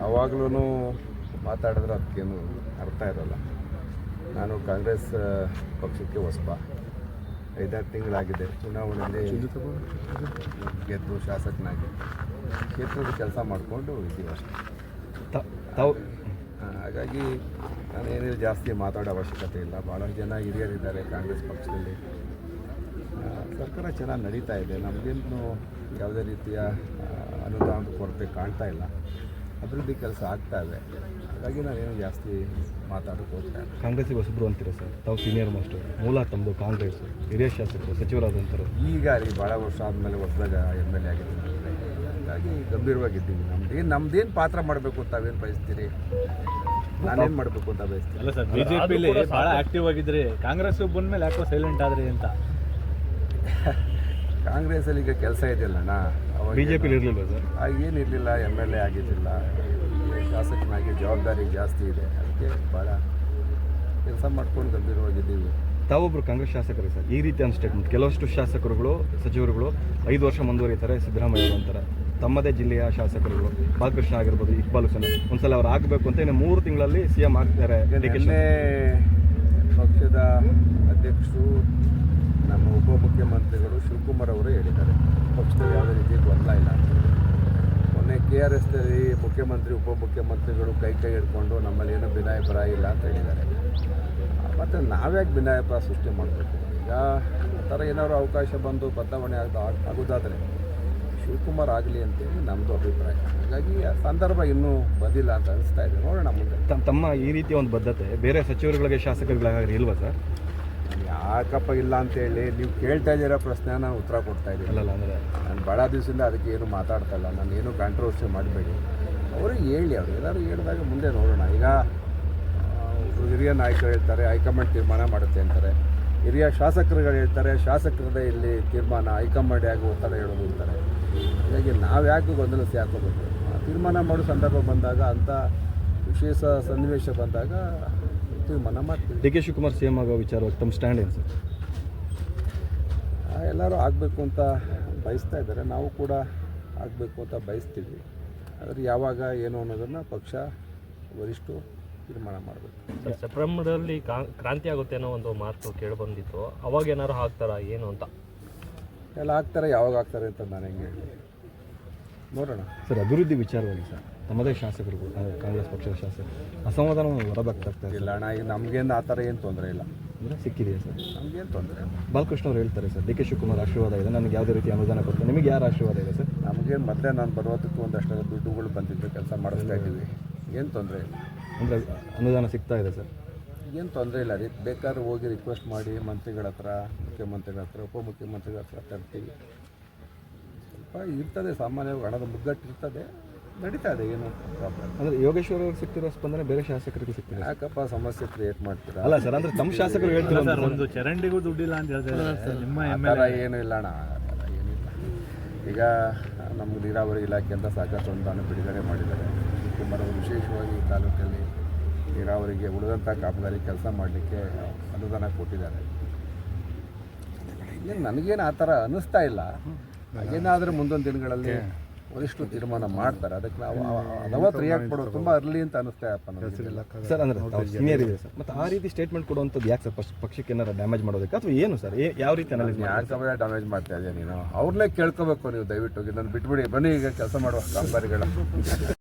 ಯಾವಾಗಲೂ ಮಾತಾಡಿದ್ರೆ ಅದಕ್ಕೇನು ಅರ್ಥ ಇರೋಲ್ಲ. ನಾನು ಕಾಂಗ್ರೆಸ್ ಪಕ್ಷಕ್ಕೆ ಹೊಸಬ, 5-6 ತಿಂಗಳಾಗಿದೆ. ಚುನಾವಣೆಯಲ್ಲಿ ಗೆದ್ದು ಶಾಸಕನಾಗಿ ಕ್ಷೇತ್ರದ ಕೆಲಸ ಮಾಡಿಕೊಂಡು ಇದ್ದೀವಿ ಅಷ್ಟೇ. ಹಾಗಾಗಿ ನಾನೇನಿಲ್ಲ ಜಾಸ್ತಿ ಮಾತಾಡೋ ಅವಶ್ಯಕತೆ ಇಲ್ಲ. ಭಾಳಷ್ಟು ಜನ ಹಿರಿಯರಿದ್ದಾರೆ ಕಾಂಗ್ರೆಸ್ ಪಕ್ಷದಲ್ಲಿ. ಸರ್ಕಾರ ಚೆನ್ನಾಗಿ ನಡೀತಾ ಇದೆ. ನಮಗೇನು ಯಾವುದೇ ರೀತಿಯ ಅನುದಾನದ ಕೊರತೆ ಕಾಣ್ತಾ ಇಲ್ಲ. ಅಭಿವೃದ್ಧಿ ಕೆಲಸ ಆಗ್ತಾ ಇದೆ. ಹಾಗಾಗಿ ನಾನೇನು ಜಾಸ್ತಿ ಮಾತಾಡೋಕೆ ಹೋಗ್ತಾ ಇಲ್ಲ. ಕಾಂಗ್ರೆಸ್ಸಿಗೆ ಹೊಸಬ್ರು ಅಂತೀರ ಸರ್? ತಾವು ಸೀನಿಯರ್ ಮಾಸ್ಟರ್, ಮೂಲ ತಮ್ಮದು ಕಾಂಗ್ರೆಸ್, ಹಿರಿಯ ಶಾಸಕರು, ಸಚಿವರಾದಂಥರು. ಈಗ ಭಾಳ ವರ್ಷ ಆದಮೇಲೆ ಹೊಸದಾಗ MLA ಆಗಿದ್ದೀನಿ. ಹಾಗಾಗಿ ಗಂಭೀರವಾಗಿದ್ದೀವಿ. ನಮ್ದೇನು ಪಾತ್ರ ಮಾಡಬೇಕು ಅಂತ ತಾವೇನು ಬಯಸ್ತೀರಿ? ನಾನೇನು ಮಾಡಬೇಕು ಅಂತ ಬಯಸ್ತೀನಿ? ಅಲ್ಲ ಸರ್, ಬಿಜೆಪಿಲಿ ಭಾಳ ಆಕ್ಟಿವ್ ಆಗಿದ್ರಿ, ಕಾಂಗ್ರೆಸ್ ಬಂದಮೇಲೆ ಯಾಕೋ ಸೈಲೆಂಟ್ ಆದ್ರಿ ಅಂತ. ಕಾಂಗ್ರೆಸ್ಸಲ್ಲಿ ಈಗ ಕೆಲಸ ಇದೆಯಲ್ಲಣ್ಣ. ಬಿಜೆಪಿಲಿ ಇರಲಿಲ್ಲ ಸರ್? ಏನಿರಲಿಲ್ಲ, MLA ಆಗಿದ್ದಿಲ್ಲ. ಶಾಸಕನಾಗಿ ಜವಾಬ್ದಾರಿ ಜಾಸ್ತಿ ಇದೆ. ಅದಕ್ಕೆ ಭಾಳ ಕೆಲಸ ಮಾಡ್ಕೊಂಡು ಗಂಭೀರವಾಗಿದ್ದೀವಿ. ತಾವೊಬ್ಬರು ಕಾಂಗ್ರೆಸ್ ಶಾಸಕರೇ ಸರ್, ಈ ರೀತಿ ಒಂದು ಸ್ಟೇಟ್ಮೆಂಟ್ ಕೆಲವಷ್ಟು ಶಾಸಕರುಗಳು, ಸಚಿವರುಗಳು 5 ವರ್ಷ ಮುಂದುವರಿತಾರೆ ಸಿದ್ದರಾಮಯ್ಯ ಅಂತಾರೆ. ತಮ್ಮದೇ ಜಿಲ್ಲೆಯ ಶಾಸಕರುಗಳು ಬಾಲಕೃಷ್ಣ ಆಗಿರ್ಬೋದು, ಇಕ್ಬಾಲ್ ಹುಸೇನ್, ಒಂದ್ಸಲ ಅವ್ರು ಆಗಬೇಕು ಅಂತ ಇನ್ನು 3 ತಿಂಗಳಲ್ಲಿ CM ಆಗ್ತಾರೆ. ಪಕ್ಷದ ಅಧ್ಯಕ್ಷರು, ನಮ್ಮ ಉಪಮುಖ್ಯಮಂತ್ರಿಗಳು ಶಿವಕುಮಾರ್ ಅವರು ಹೇಳಿದ್ದಾರೆ, ಪಕ್ಷದಲ್ಲಿ ಯಾವುದೇ ರೀತಿ ಗೊಂದಲ ಇಲ್ಲ ಅಂತ. ಮೊನ್ನೆ KRSದಲ್ಲಿ ಮುಖ್ಯಮಂತ್ರಿ ಉಪಮುಖ್ಯಮಂತ್ರಿಗಳು ಕೈ ಹಿಡ್ಕೊಂಡು ನಮ್ಮಲ್ಲಿ ಏನೂ ಭಿನ್ನಾಭಿಪ್ರಾಯ ಇಲ್ಲ ಅಂತ ಹೇಳಿದ್ದಾರೆ. ಮತ್ತು ನಾವ್ಯಾಕೆ ಭಿನ್ನಾಭಿಪ್ರಾಯ ಸೃಷ್ಟಿ ಮಾಡಬೇಕು? ಈಗ ಆ ಥರ ಏನಾದ್ರು ಅವಕಾಶ ಬಂದು ಬದಲಾವಣೆ ಆಗೋದಾದರೆ ಶಿವಕುಮಾರ್ ಆಗಲಿ ಅಂತೇಳಿ ನಮ್ಮದು ಅಭಿಪ್ರಾಯ. ಹಾಗಾಗಿ ಆ ಸಂದರ್ಭ ಇನ್ನೂ ಬಂದಿಲ್ಲ ಅಂತ ಅನಿಸ್ತಾ ಇದೆ. ನೋಡೋಣ ಮುಂದೆ. ತಮ್ಮ ಈ ರೀತಿಯ ಒಂದು ಬದ್ಧತೆ ಬೇರೆ ಸಚಿವರುಗಳಿಗೆ, ಶಾಸಕರುಗಳಿಗೆ ಇಲ್ವಾ ಸರ್? ಯಾಕಪ್ಪ ಇಲ್ಲ ಅಂತೇಳಿ ನೀವು ಕೇಳ್ತಾ ಇದ್ದೀರಾ ಪ್ರಶ್ನೆ, ನಾನು ಉತ್ತರ ಕೊಡ್ತಾ ಇದ್ದೀನಿ. ಅಲ್ಲಲ್ಲ ಅಂದರೆ ನಾನು ಭಾಳ ದಿವಸದಿಂದ ಅದಕ್ಕೆ ಏನು ಮಾತಾಡ್ತಾ ಇಲ್ಲ. ನಾನು ಏನು ಕಾಂಟ್ರವರ್ಸಿ ಮಾಡಬೇಡಿ. ಅವ್ರಿಗೆ ಹೇಳಿ, ಅವ್ರು ಏನಾದ್ರು ಹೇಳಿದಾಗ ಮುಂದೆ ನೋಡೋಣ. ಈಗ ಹಿರಿಯ ನಾಯಕರು ಹೇಳ್ತಾರೆ ಹೈಕಮಾಂಡ್ ತೀರ್ಮಾನ ಮಾಡುತ್ತೆ ಅಂತಾರೆ, ಹಿರಿಯ ಶಾಸಕರುಗಳು ಹೇಳ್ತಾರೆ ಶಾಸಕರದೇ ಇಲ್ಲಿ ತೀರ್ಮಾನ, ಹೈಕಮಾಂಡ್ ಯಾಕೆ ಒತ್ತಡ ಹೇಳೋದು ಅಂತಾರೆ. ಹೀಗಾಗಿ ನಾವು ಯಾಕೆ ಗೊಂದಲಸಿ ಹಾಕೋಬೇಕು? ತೀರ್ಮಾನ ಮಾಡೋ ಸಂದರ್ಭ ಬಂದಾಗ, ಅಂಥ ವಿಶೇಷ ಸನ್ನಿವೇಶ ಬಂದಾಗ ತೀರ್ಮಾನ ಮಾಡ್ತೀವಿ. DK ಶಿವಕುಮಾರ್ CM ಆಗೋ ವಿಚಾರವಾಗಿ ತಮ್ಮ ಸ್ಟ್ಯಾಂಡ್ ಏನು ಸರ್? ಎಲ್ಲರೂ ಆಗಬೇಕು ಅಂತ ಬಯಸ್ತಾ ಇದ್ದಾರೆ, ನಾವು ಕೂಡ ಆಗಬೇಕು ಅಂತ ಬಯಸ್ತೀವಿ. ಆದರೆ ಯಾವಾಗ ಏನು ಅನ್ನೋದನ್ನು ಪಕ್ಷ ವರಿಷ್ಠರು ತೀರ್ಮಾನ ಮಾಡಬೇಕು. ಸೆಪ್ಟೆಂಬರಲ್ಲಿ ಕ್ರಾಂತಿ ಆಗುತ್ತೆ ಅನ್ನೋ ಒಂದು ಮಾತು ಕೇಳಿ ಬಂದಿತ್ತು. ಅವಾಗ ಏನಾದ್ರು ಹಾಕ್ತಾರಾ ಏನು ಅಂತ? ಎಲ್ಲ ಆಗ್ತಾರೆ, ಯಾವಾಗ ಆಗ್ತಾರೆ ಅಂತ ನಾನು ಹೆಂಗೆ ಹೇಳಿ, ನೋಡೋಣ. ಸರ್, ಅಭಿವೃದ್ಧಿ ವಿಚಾರವಾಗಿ ಸರ್ ತಮ್ಮದೇ ಶಾಸಕರು, ಕಾಂಗ್ರೆಸ್ ಪಕ್ಷದ ಶಾಸಕರು ಅಸಮಾಧಾನ ಹೊರಬಾಗ್ತಾ ಇಲ್ಲ ಅಣ್ಣ, ಈಗ ನಮಗೇನು ಆ ಥರ ಏನು ತೊಂದರೆ ಇಲ್ಲ. ಅಂದರೆ ಸಿಕ್ಕಿದೆಯಾ ಸರ್? ನಮಗೇನು ತೊಂದರೆ ಇಲ್ಲ. ಬಾಲಕೃಷ್ಣ ಅವರು ಹೇಳ್ತಾರೆ ಸರ್, DK ಶಿವಕುಮಾರ್ ಆಶೀರ್ವಾದ ಇದೆ, ನನಗೆ ಯಾವುದೇ ರೀತಿ ಅನುದಾನ ಕೊಡ್ತಾರೆ. ನಿಮಗೆ ಯಾರು ಆಶೀರ್ವಾದ ಇದೆ ಸರ್? ನಮಗೇನು ಮೊದಲೇ ನಾನು ಬರೋದಕ್ಕೂ ಒಂದಷ್ಟು ದುಡ್ಡುಗಳು ಬಂದಿದ್ದು, ಕೆಲಸ ಮಾಡಿಸ್ತಾ ಇದ್ದೀವಿ. ಏನು ತೊಂದರೆ ಇಲ್ಲ. ಅಂದರೆ ಅನುದಾನ ಸಿಗ್ತಾ ಇದೆ ಸರ್? ಏನು ತೊಂದರೆ ಇಲ್ಲ ರೀ. ಬೇಕಾದ್ರೆ ಹೋಗಿ ರಿಕ್ವೆಸ್ಟ್ ಮಾಡಿ ಮಂತ್ರಿಗಳ ಹತ್ರ, ಮುಖ್ಯಮಂತ್ರಿಗಳ ಹತ್ರ, ಉಪಮುಖ್ಯಮಂತ್ರಿಗಳ ಹತ್ರ ತರ್ತೀವಿ. ಸ್ವಲ್ಪ ಇರ್ತದೆ, ಸಾಮಾನ್ಯವಾಗಿ ಹಣದ ಮುಗ್ಗಟ್ಟು ಇರ್ತದೆ, ನಡೀತಾ ಇದೆ, ಏನು ಪ್ರಾಬ್ಲಮ್. ಅಂದರೆ ಯೋಗೇಶ್ವರ್ ಅವ್ರಿಗೆ ಸಿಗ್ತಿರೋ ಸ್ಪಂದನೆ ಬೇರೆ ಶಾಸಕರಿಗೆ ಸಿಗ್ತಿದೆ? ಯಾಕಪ್ಪ ಸಮಸ್ಯೆ ಕ್ರಿಯೇಟ್ ಮಾಡ್ತೀರಾ? ಅಲ್ಲ ಸರ್, ಅಂದರೆ ತಮ್ಮ ಶಾಸಕರು ಹೇಳ್ತಾರೆ ಒಂದು ಚರಂಡಿಗೂ ದುಡ್ಡಿಲ್ಲ ಅಂತ ಹೇಳ್ತಾರೆ. ನಿಮ್ಮ ಏನೂ ಇಲ್ಲ ಅಣ್ಣ, ಏನಿಲ್ಲ. ಈಗ ನಮ್ಗೆ ನೀರಾವರಿ ಇಲಾಖೆ ಅಂತ ಸಾಕಷ್ಟು ಅನುದಾನ ಬಿಡುಗಡೆ ಮಾಡಿದ್ದಾರೆ. ಶಿವಕುಮಾರ್ ಅವರು ವಿಶೇಷವಾಗಿ ಈ ತಾಲೂಕಲ್ಲಿ ನೀರಾವರಿಗೆ ಉಳಿದಂಥ ಕಾಮಗಾರಿ ಕೆಲಸ ಮಾಡಲಿಕ್ಕೆ ಅನುದಾನ ಕೊಟ್ಟಿದ್ದಾರೆ. ಏನು ನನಗೇನು ಆ ಥರ ಅನ್ನಿಸ್ತಾ ಇಲ್ಲ. ಹಾಗೇನಾದರೂ ಮುಂದೊಂದು ದಿನಗಳಲ್ಲಿ ವರಿಷ್ಠರು ತೀರ್ಮಾನ ಮಾಡ್ತಾರೆ. ಅದಕ್ಕೆ ನಾವು ಅವತ್ತು ರಿಯಾಕ್ಟ್ ಕೊಡೋದು ತುಂಬ ಅರ್ಲಿ ಅಂತ ಅನ್ನಿಸ್ತಾ ಇಪ್ಪ ನನಗೆ. ಸರ್, ಅಂದರೆ ಸೀನಿಯರ್ ಇದೆ ಸರ್, ಮತ್ತು ಆ ರೀತಿ ಸ್ಟೇಟ್ಮೆಂಟ್ ಕೊಡುವಂಥದ್ದು ಯಾಕೆ ಸರ್? ಪಕ್ಷಕ್ಕೆ ಏನಾರು ಡ್ಯಾಮೇಜ್ ಮಾಡೋದಕ್ಕೆ ಅಥವಾ ಏನು ಸರ್? ಯಾವ ರೀತಿ ಅನಾಲಿಸ್ ಯಾಕೆ ಸಮಯ ಡ್ಯಾಮೇಜ್ ಮಾಡ್ತಾ ಇದೆಯಾ ನೀನು? ಅವ್ರನ್ನೇ ಕೇಳ್ಕೋಬೇಕು ನೀವು. ದಯವಿಟ್ಟು ನಾನು ಬಿಟ್ಬಿಡಿ, ಬನ್ನಿ ಈಗ ಕೆಲಸ ಮಾಡುವ ಕಾಮಗಾರಿಗಳ